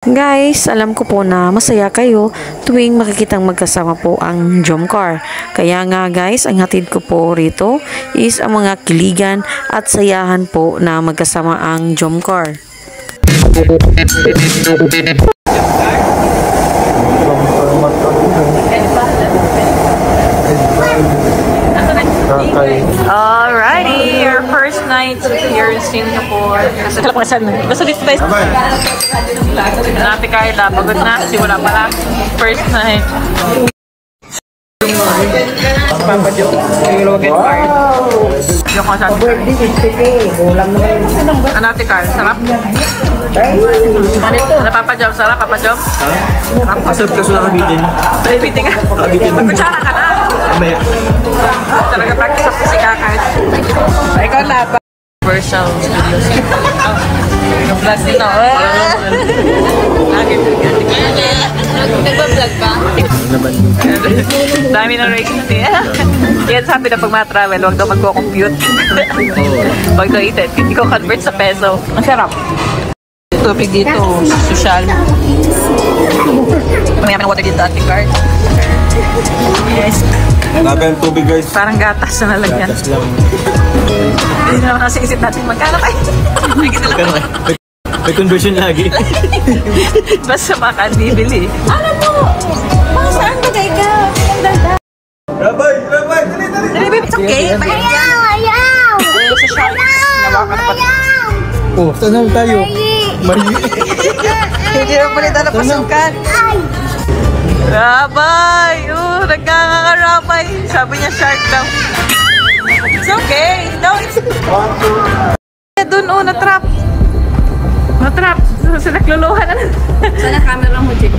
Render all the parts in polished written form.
Guys, alam ko po na masaya kayo tuwing makikitang magkasama po ang Jomcar. Kaya nga guys, ang hatid ko po rito is ang mga kiligan at sayahan po na magkasama ang Jomcar. Alrighty, your first night here in Singapore. Basta dito tayo. Nati Carla, pagod na kasi wala pala. First night. Papa Joe, yung get card. Yung ko sa Nati Carla, sarap? Ano Papa Joe, sarap Papa Joe? Sarap? Masarap ka sila kabitin. Kabitin ka? Magkutsara ka na? Mamaya. Talaga practice ako si Kakad. Ikaw na ba? Universal Studios. Nag-vlog din ako. Nagpa-vlog ba? Dami ng race natin. Kaya sabi na pag ma-travel, huwag daw magko-compute. Huwag daw itin. Hindi ko convert sa peso. Ang sarap. Tubig dito, social. Mayami ng water dito at card. Yes. Grabe ang tubig guys. Parang gatas na nalagyan. Gatas lang. Hindi naman nasa isip natin magkano kayo. May conversion lagi. Basta makan, bibili. Ano po? Mga saan bagay ka? Rabay! Rabay! Dali! Dali! Dali, babe, it's okay. Ayaw! Ayaw! Sa shop. Nawakan na pati. Oh, saan naman tayo? Mali! Hindi naman pala tayo napasukan. Rabay! Nagkakarabay. Sabi niya shark daw. It's okay. No, it's... Doon, na-trap. Na-trap. Sa nagluluhan na. Sana camera mo, Jake.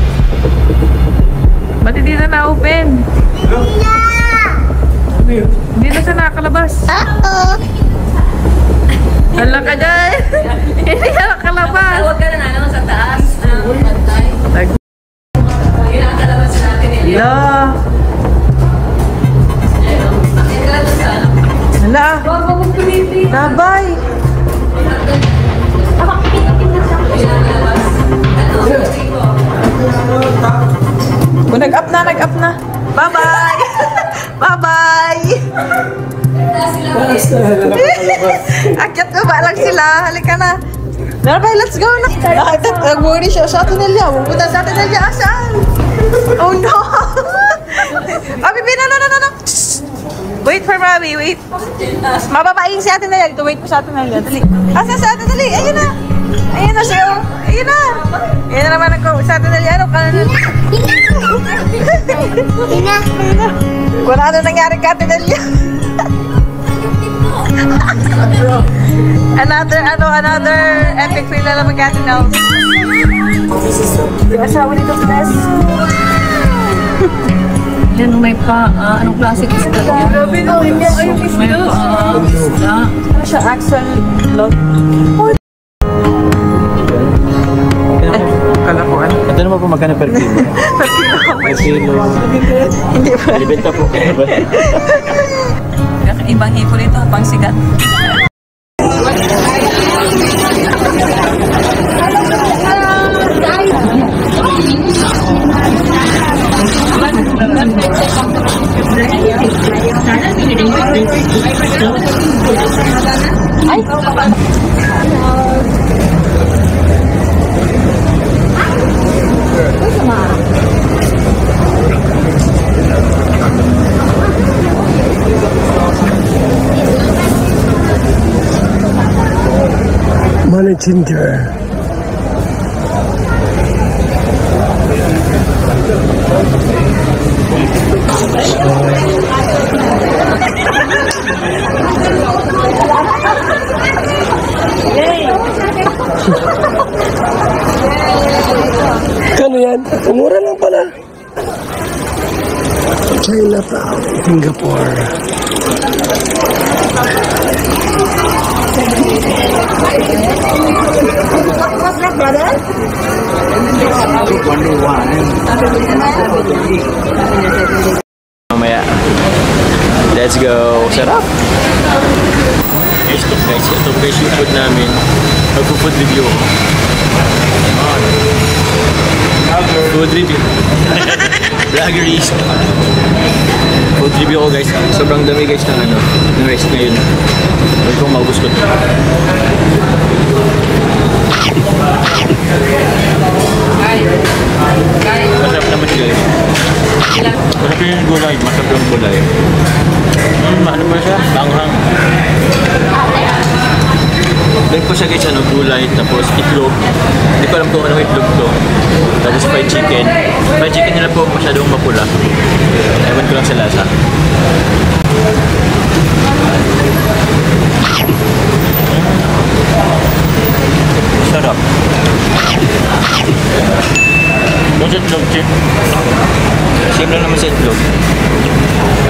Ba't hindi na na-open? Hindi na siya nakakalabas. Hala ka dyan. Hindi ka nakalabas. Huwag ka na naman sa taas. Pantay. Yun ang kalabas natin eh. Hala. Hala. Rabay. Nag-up na. Bye-bye. Bye-bye. Akyat ko ba lang sila? Halika na. Rabay, let's go na. Nag-worry siya sa atin nila. Pupunta sa atin nila. Asan? Oh no. Bibi, no. Wait for Mami, wait. Mababaing si atin nila. Wait po sa atin nila. Dali. Asa sa atin nila? Ayun na. Ayun na siya. Ayun na. Ayun na naman ako. Sa atin nila. Ano ka na? Wala na nangyari ka atin nila. Another epic fail na naman ka atin now. Asawa nito, Fres. Yan, may anong klase isda yan? Grabe no, hindi ayun isda. May isda. Ano siya, axle log? Kalakuan. Ito naman po magkano per kilo? Per kilo. Hindi ba? Libenta po. Ibang hipo nito, pang sigat. Ay! Money Tinder. Kano yan? Umura lang pala. Chinatown, Singapore. What's that, brother? Mamaya. Let's go. Sarap. Ito guys yung food namin. Mag-food review. Food review. Vloggeries. Food review ko guys. Sobrang dami guys ng ano, ng rice ngayon. Huwag kong maubos ko. Masarap naman guys. Masarap yung gulay. Masarap yung gulay. Ano ba siya? Banghang. Meron ko siya guys, ano, gulay, tapos itlog. Hindi ko alam kung anong itlog to. Tapos fried chicken. Fried chicken nila po masyadong mapula. Ewan ko lang sa lasa. Sarap. Doon sa itlog, chip. Same lang naman sa itlog.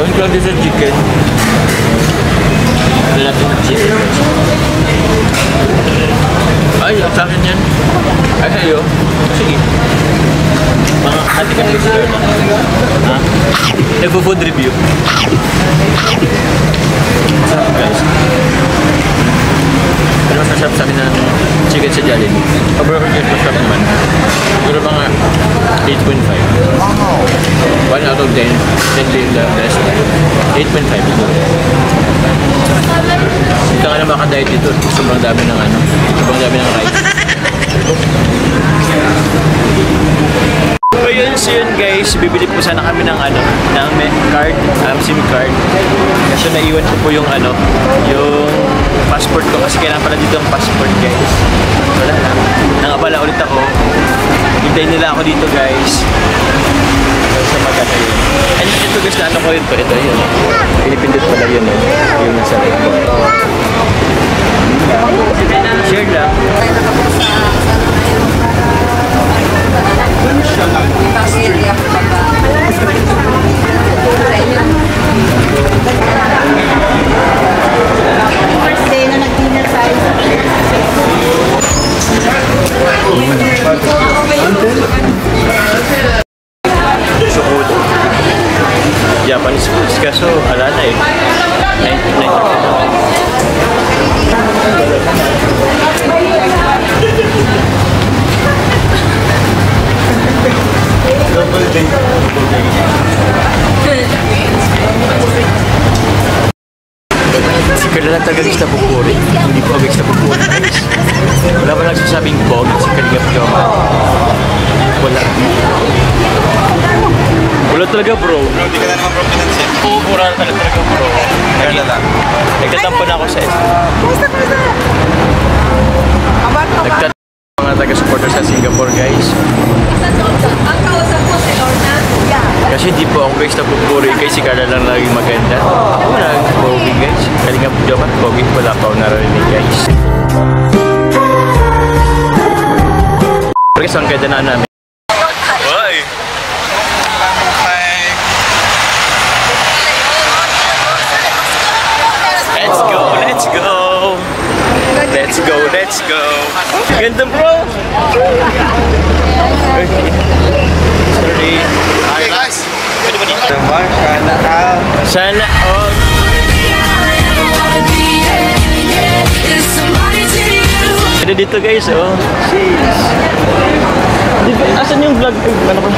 Ewan ko lang din sa chicken. Wala natin ng chicken. Ay, ang sa akin yan. Ay, sa'yo. Sige. Mga hati kami sa na. Ha? Nagpo-food review. Sarap guys. Pero mas masarap sa akin ng chicken sa Jollibee. Overall yun, masarap naman. Siguro mga 8.5. 1 out of 10. 10 being the best. 8.5 siguro. Hindi ka nga na makadiet dito. Sobrang dami ng ano. Sobrang dami ng rice. So yun guys, bibili po sana kami ng ano, ng card, SIM card. Kasi naiwan ko po yung ano, yung passport ko kasi kailangan pala dito ang passport guys. Wala lang. Nangabala ulit ako. Hintayin nila ako dito guys. Sa maganda yun. And ito guys, na ano ko yun po. Ito yun. Pinipindot pala yun. Yung nasa red ko. Share lang. First day na nag-dinner tayo sa Sukod. Japanese foods kaso ala na eh. 99%. Double day. Si Carla lang talaga gusto na pupuri. Hindi po gusto na pupuri. Wala ba nagsasabing bog si Kalinga Piyoma? Wala. Wala talaga bro. Bro, di ka na naman bro pinansin. Oo, mura talaga bro. Kaya lang. Nagtatampo na ako sa Nagtatampo mga taga-supporter sa Singapore guys. Kasi di po ako guys na pupuri guys, si Carla lang laging maganda. Ako wala pogi guys. Kalinga Piyoma, pogi wala pa ako narinig guys. Pero guys, ang ganda na namin. Hoy! Let's go, let's go! Let's go, let's go! Ganda bro! Sorry. Okay guys. Pwede ba dito? Sana all. Sana all. Pwede dito guys, oh. Jeez. Asan yung vlog? Ano ba?